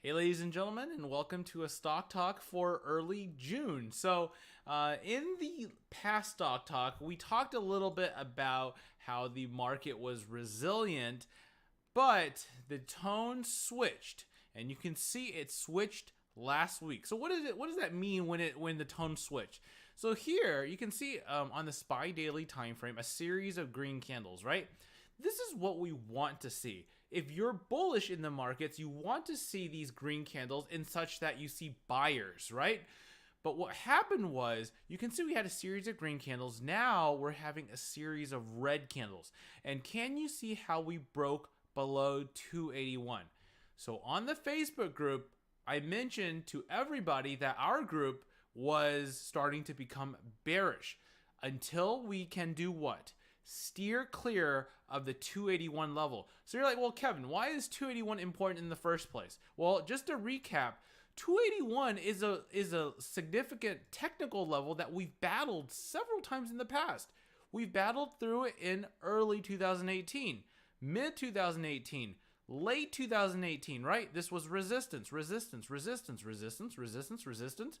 Hey, ladies and gentlemen, and welcome to a Stock Talk for early June. So, in the past Stock Talk, we talked a little bit about how the market was resilient, but the tone switched, and you can see it switched last week. So, what does that mean when the tone switched? So here you can see on the SPY daily time frame a series of green candles, right? This is what we want to see. If you're bullish in the markets, you want to see these green candles in such that you see buyers, right? But what happened was, you can see we had a series of green candles. Now we're having a series of red candles. And can you see how we broke below 281? So on the Facebook group, I mentioned to everybody that our group was starting to become bearish until we can do what? Steer clear of the 281 level. So you're like, well, Kevin, why is 281 important in the first place? Well, just to recap, 281 is a significant technical level that we've battled several times in the past. We've battled through it in early 2018, mid 2018, late 2018, right? This was resistance, resistance, resistance, resistance, resistance, resistance.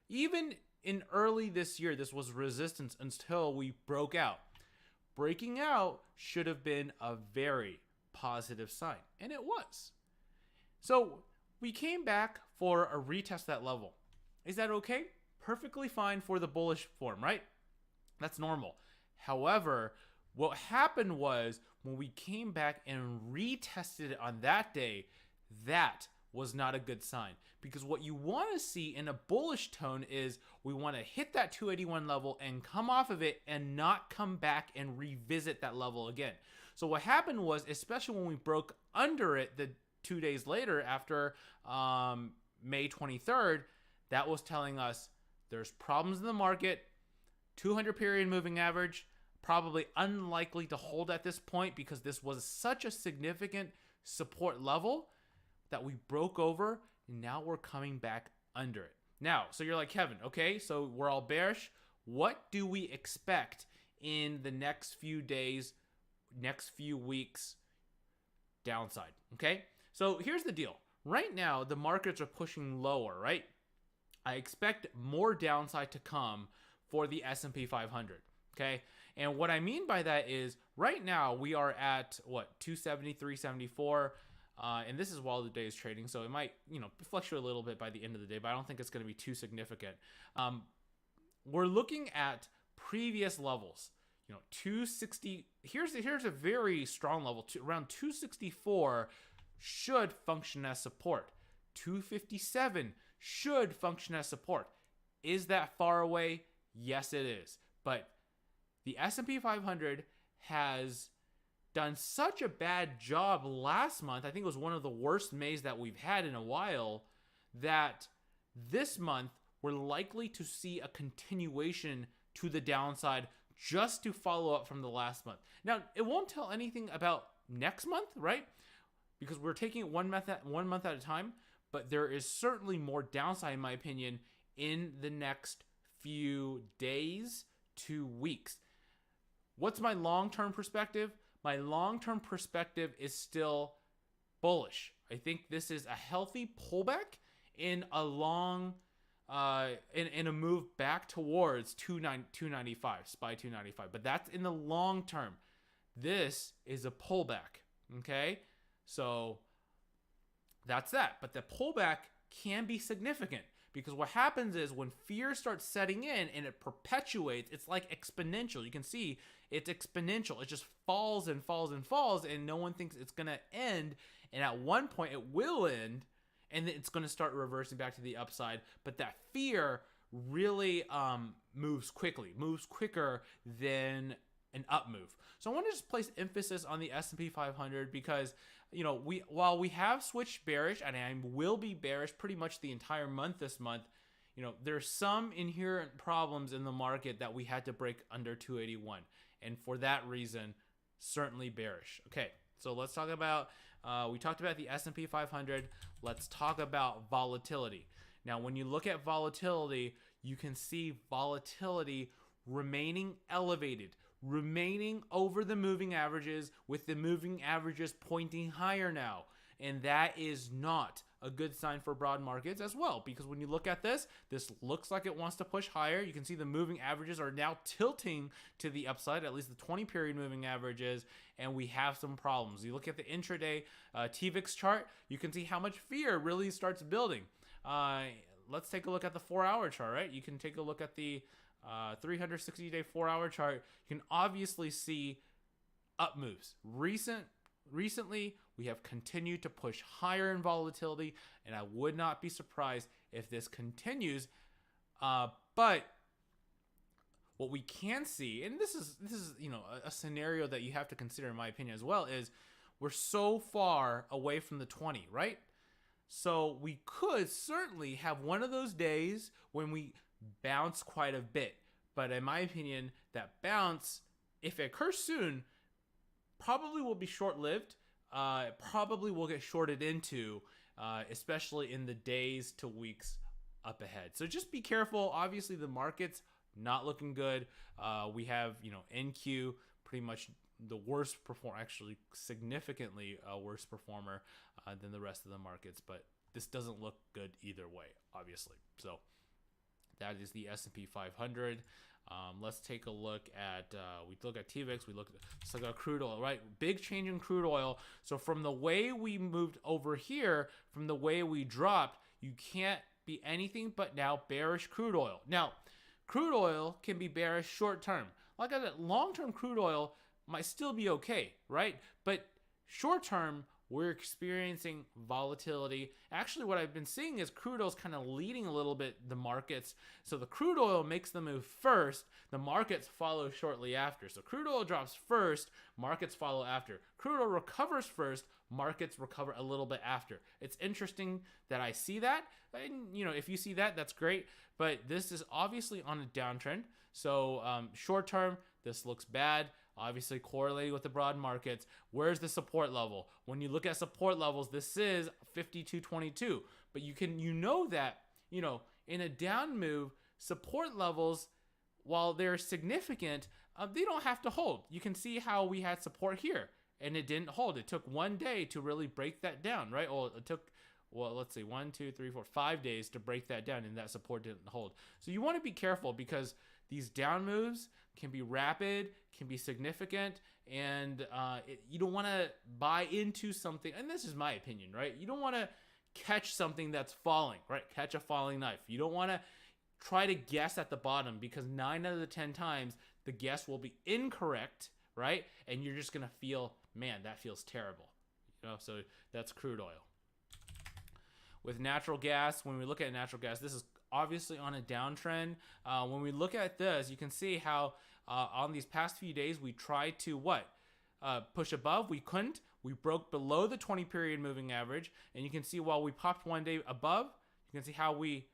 Even in early this year, this was resistance until we broke out. Breaking out should have been a very positive sign, and it was. So we came back for a retest that level. Is that okay? Perfectly fine for the bullish form, right? That's normal. However, what happened was when we came back and retested it on that day, that was not a good sign, because what you want to see in a bullish tone is we want to hit that 281 level and come off of it and not come back and revisit that level again. So what happened was, especially when we broke under it the 2 days later after May 23rd, that was telling us there's problems in the market. 200 period moving average probably unlikely to hold at this point, because this was such a significant support level that we broke over, and now we're coming back under it. Now, so you're like, Kevin, okay, so we're all bearish. What do we expect in the next few days, next few weeks downside, okay? So here's the deal. Right now, the markets are pushing lower, right? I expect more downside to come for the S&P 500, okay? And what I mean by that is, right now, we are at, what, 270, 374, and this is while the day is trading, so it might, fluctuate a little bit by the end of the day, but I don't think it's going to be too significant. We're looking at previous levels. 260. Here's a very strong level. Around 264 should function as support. 257 should function as support. Is that far away? Yes, it is. But the S&P 500 has done such a bad job last month. I think it was one of the worst Mays that we've had in a while, that this month we're likely to see a continuation to the downside, just to follow up from the last month. Now, it won't tell anything about next month, right? Because we're taking it one month at a time, but there is certainly more downside, in my opinion, in the next few days to weeks. What's my long-term perspective? My long-term perspective is still bullish. I think this is a healthy pullback in a long, in a move back towards 295, SPY 295. But that's in the long term. This is a pullback, okay? So that's that. But the pullback can be significant, because what happens is when fear starts setting in and it perpetuates, it's like exponential. You can see it's exponential. It just falls and falls and falls, and no one thinks it's going to end. And at one point it will end, and then it's going to start reversing back to the upside. But that fear really moves quicker than an up move. So I want to just place emphasis on the S&P 500, because while we have switched bearish, and I will be bearish pretty much the entire month this month, there's some inherent problems in the market that we had to break under 281, and for that reason, certainly bearish. Okay, so let's talk about, we talked about the S&P 500. Let's talk about volatility. Now, when you look at volatility, you can see volatility remaining elevated, remaining over the moving averages, with the moving averages pointing higher now. and that is not a good sign for broad markets as well, because when you look at this looks like it wants to push higher. You can see the moving averages are now tilting to the upside, at least the 20 period moving averages, and we have some problems. You look at the intraday TVIX chart, you can see how much fear really starts building. Let's take a look at the 4-hour chart, right? You can take a look at the 360-day 4-hour chart. You can obviously see up moves. Recently, we have continued to push higher in volatility, and I would not be surprised if this continues. But what we can see, and this is a scenario that you have to consider, in my opinion, as well, is we're so far away from the 20, right? So we could certainly have one of those days when we bounce quite a bit. But in my opinion, that bounce, if it occurs soon, probably will be short-lived. It probably will get shorted into, especially in the days to weeks up ahead. So just be careful. Obviously, the market's not looking good. We have, NQ pretty much the worst performer, actually significantly worse performer than the rest of the markets. But this doesn't look good either way, obviously. So that is the S&P 500. Let's take a look at, we look at TVIX, we look at crude oil, right? Big change in crude oil. So from the way we moved over here, from the way we dropped, you can't be anything but now bearish crude oil. Now, crude oil can be bearish short term. Like I said, long-term crude oil might still be okay, right? But short term, we're experiencing volatility. Actually, what I've been seeing is crude oil is kind of leading a little bit the markets. So the crude oil makes the move first. The markets follow shortly after. So crude oil drops first, markets follow after. Crude oil recovers first, markets recover a little bit after. It's interesting that I see that. And, if you see that, that's great. But this is obviously on a downtrend. So short term, this looks bad. Obviously correlating with the broad markets. Where's the support level? When you look at support levels, this is 52.22. But you know that, in a down move, support levels, while they're significant, they don't have to hold. You can see how we had support here, and it didn't hold. It took one day to really break that down, right? Well, it took, let's see, 1, 2, 3, 4, 5 days to break that down, and that support didn't hold. So you want to be careful, because these down moves can be rapid, can be significant, and you don't want to buy into something. And this is my opinion, right? You don't want to catch something that's falling, right? Catch a falling knife. You don't want to try to guess at the bottom, because 9 out of the 10 times the guess will be incorrect, right? And you're just going to feel, man, that feels terrible. So that's crude oil. With natural gas, when we look at natural gas, this is obviously on a downtrend. When we look at this, you can see how on these past few days we tried to push above. We couldn't. We broke below the 20 period moving average, and you can see while we popped one day above, you can see how we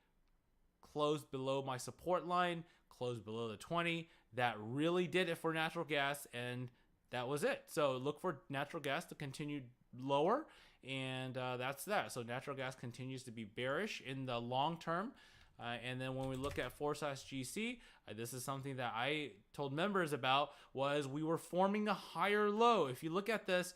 closed below my support line, closed below the 20. That really did it for natural gas, and that was it. So look for natural gas to continue lower, and that's that. So natural gas continues to be bearish in the long term. And then when we look at Forsyth GC, this is something that I told members about, was we were forming a higher low. If you look at this,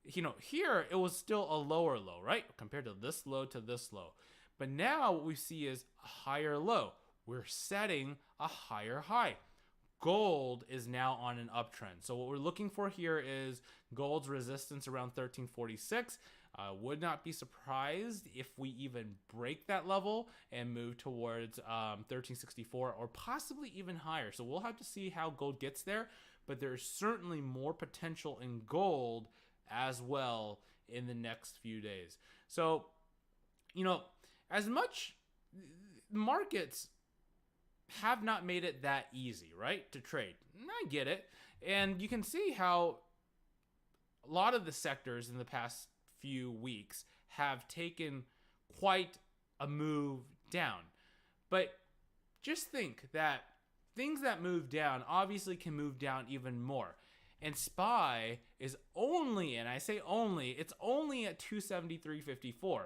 here it was still a lower low, right? Compared to this low to this low. But now what we see is a higher low. We're setting a higher high. Gold is now on an uptrend. So what we're looking for here is gold's resistance around 1346. Would not be surprised if we even break that level and move towards 1364 or possibly even higher. So we'll have to see how gold gets there, but there's certainly more potential in gold as well in the next few days. So, as much markets have not made it that easy, right, to trade. And I get it. And you can see how a lot of the sectors in the past few weeks have taken quite a move down. But just think that things that move down obviously can move down even more. And SPY is only, and I say only, it's only at 273.54.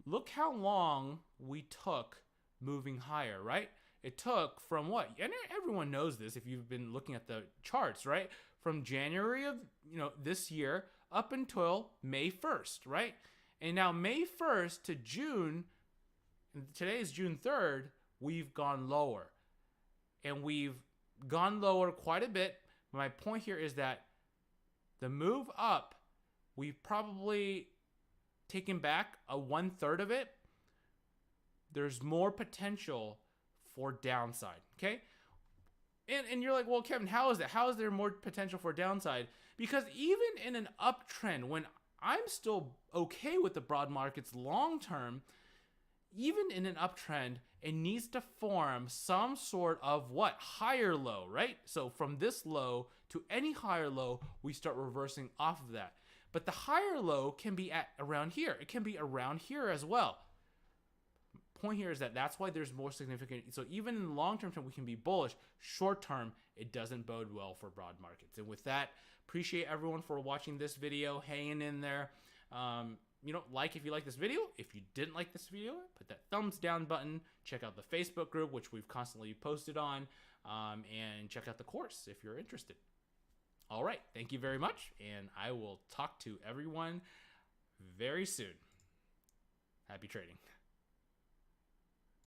Look how long we took moving higher, right? It took from what? And everyone knows this if you've been looking at the charts, right? From January of this year up until May 1st, right? And now May 1st to June, today is June 3rd, we've gone lower. And we've gone lower quite a bit. My point here is that the move up, we've probably taken back a 1/3 of it. There's more potential for downside, okay? And you're like, well, Kevin, how is that? How is there more potential for downside? Because even in an uptrend, when I'm still okay with the broad markets long term, even in an uptrend, it needs to form some sort of what? Higher low, right? So from this low to any higher low, we start reversing off of that. But the higher low can be at around here. It can be around here as well. Point here is that that's why there's more significant. So even in the long-term term, we can be bullish. Short-term, it doesn't bode well for broad markets. And with that, appreciate everyone for watching this video, hanging in there. Like if you like this video. If you didn't like this video, put that thumbs down button. Check out the Facebook group, which we've constantly posted on, and check out the course if you're interested. All right, thank you very much, and I will talk to everyone very soon. Happy trading.